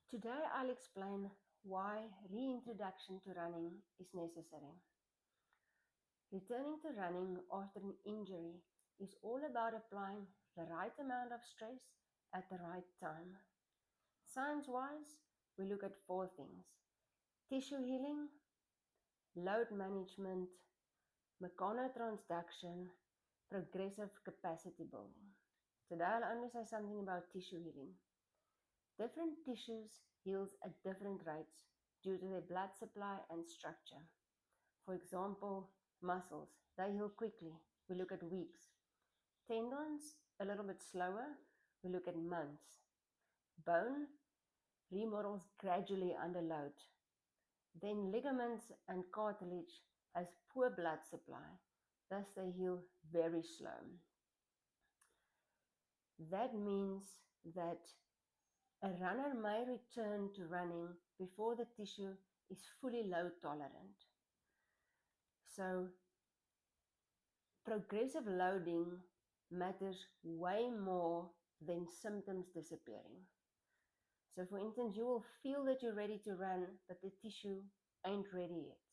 Today I'll explain why reintroduction to running is necessary. Returning to running after an injury is all about applying the right amount of stress at the right time. Science-wise, we look at four things: tissue healing, load management, mechanotransduction, progressive capacity building. Today I'll only say something about tissue healing. Different tissues heal at different rates due to their blood supply and structure. For example, muscles, they heal quickly. We look at weeks. Tendons, a little bit slower. We look at months. Bone remodels gradually under load. Then ligaments and cartilage has poor blood supply. Thus they heal very slow. That means that a runner may return to running before the tissue is fully load tolerant. So progressive loading matters way more than symptoms disappearing. So for instance, you will feel that you're ready to run, but the tissue ain't ready yet.